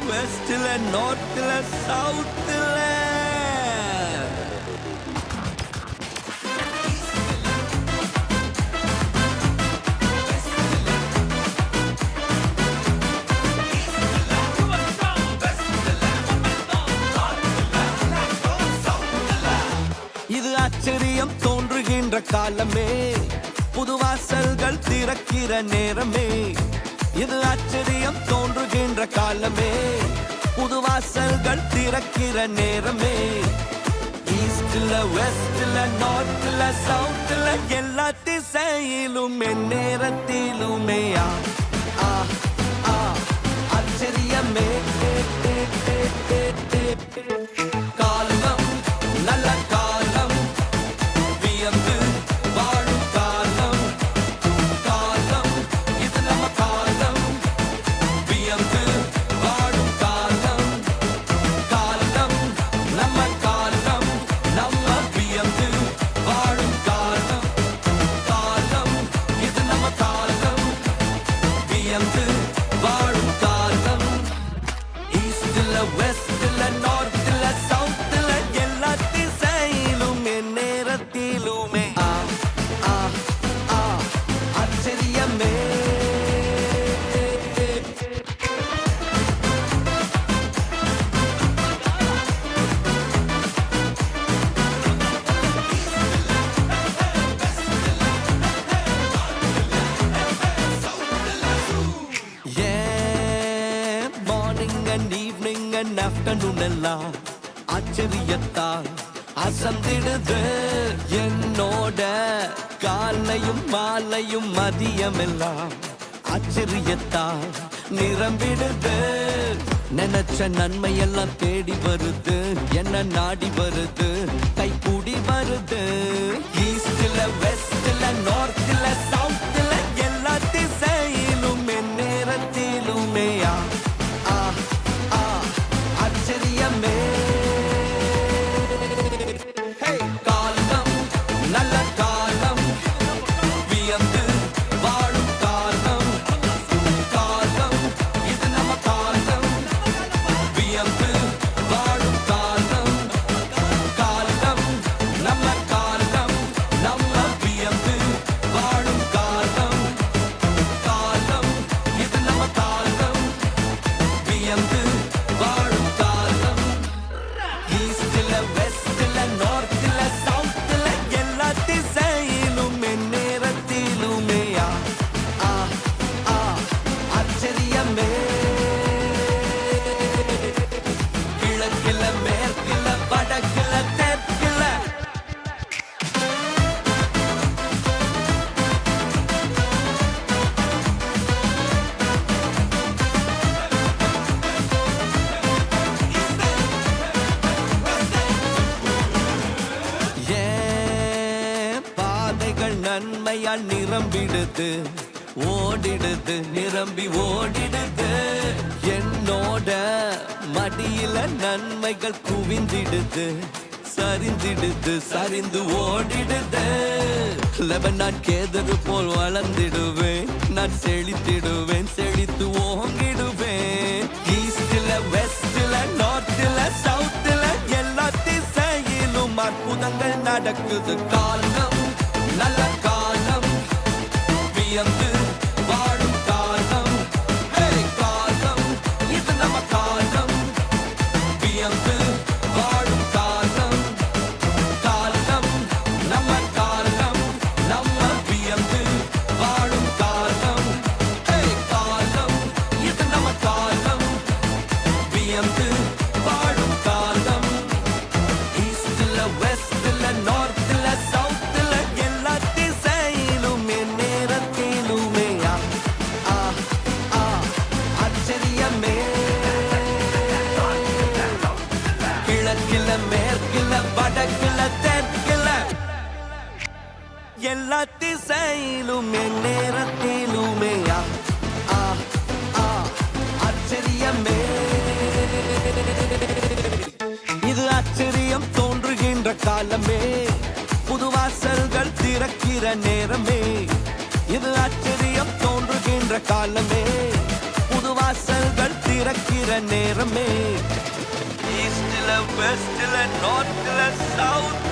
வெஸ்ட்ல நார்த்ல சவுத்ல இது ஆச்சரியம் தோன்றுகின்ற காலமே, புது வாசல்கள் திறக்கிற நேரமே. இது ஆச்சரியம் தோன்றுகின்ற காலமே, புது வாசல்கள் திறக்கிற நேரமே. ஈஸ்ட்ல வெஸ்ட்ல நார்த்ல சவுத்ல எல்லா திசையிலும் என் நேரத்திலுமே ஆச்சரியமே. காலம் நல்ல காலம், வியந்து வாழும் காலம். காலம் இது நம்ம காலம், வியந்து வாழும் காலம். காலம் நம்ம காலம், நம்ம வியந்து வாழும் காலம். காலம் இது நம்ம காலம், வியந்து வாழும் காலம். ஈஸ்ட்ல வெஸ்ட்ல நார்த்ல சவுத்ல எல்லா திசையிலும் என் நேரத்திலுமே ஆச்சரியமே. Morning and evening and afternoon எல்லாம் ஆச்சரியத்தால் அசந்திடுது என்னோட. காலையும் மாலையும் மதியமெல்லாம் ஆச்சரியத்தால் நிரம்பிடுது. நினைச்ச நன்மையெல்லாம் தேடி வருது, என்ன நாடி வருது, கைகூடி வருது. ஈஸ்ட்ல வெஸ்ட்ல நார்த்ல சவுத்ல எல்லா திசையிலும் என் நேரத்திலுமே ஆச்சரியமே. காலம் நல்ல காலம், வியந்து வாழும் காலம். காலம் இது நம்ம காலம், வியந்து வாழும் காலம். காலம் நம்ம காலம், நம்ம வியந்து வாழும் காலம். காலம் இது நம்ம காலம், வியந்து வாழும் காலம். ஈஸ்ட்ல வெஸ்ட்ல நார்த்ல சவுத்ல எல்லா திசையிலும் என் நேரத்திலுமே ஆச்சரியமே. கிழக்கில மேற்கில வடக்கில தெற்கில ஏன் பாதைகள் நன்மையால் நிரம்பிடுது, ஓடிடுது, நிரம்பி ஓடிடுது. என்னோட மடியில நன்மைகள் குவிந்திடுது, சரிந்திடுது, சரிந்து ஓடிடுது. லெபனான் கேதரு போல் வளர்ந்திடுவேன், நான் செழித்திடுவேன், செழித்து ஓங்கிடுவேன். ஈஸ்ட்ல வெஸ்ட்ல நார்த்ல சவுத்ல எல்லா திசையிலும் அற்புதங்கள் நடக்குது. காலம் நல்ல காலம், வியந்து வாழும் காலம். காலம் இது நம்ம காலம், வியந்து வாழும் காலம். காலம் நம்ம காலம், நம்ம வியந்து வாழும் காலம். காலம் இது நம்ம காலம், வியந்து வாழும் காலம். ஈஸ்ட்ல வெஸ்ட்ல நார்த்ல சவுத்ல எல்லா திசையிலும் என் நேரத்திலுமே ஆச்சரியமே. கிழக்கில மேற்கில வடக்கில தெற்கில எல்லா திசையிலும் என் நேரத்திலுமே ஆச்சரியமே. இது ஆச்சரியம் தோன்றுகின்ற காலமே, புது வாசல்கள் திறக்கிற நேரமே. இது ஆச்சரியம் தோன்றுகின்ற காலமே, புது வாசல்கள் திற திறக்கிற நேரமே ஈஸ்ட்ல வெஸ்ட்ல நார்த்ல சவுத்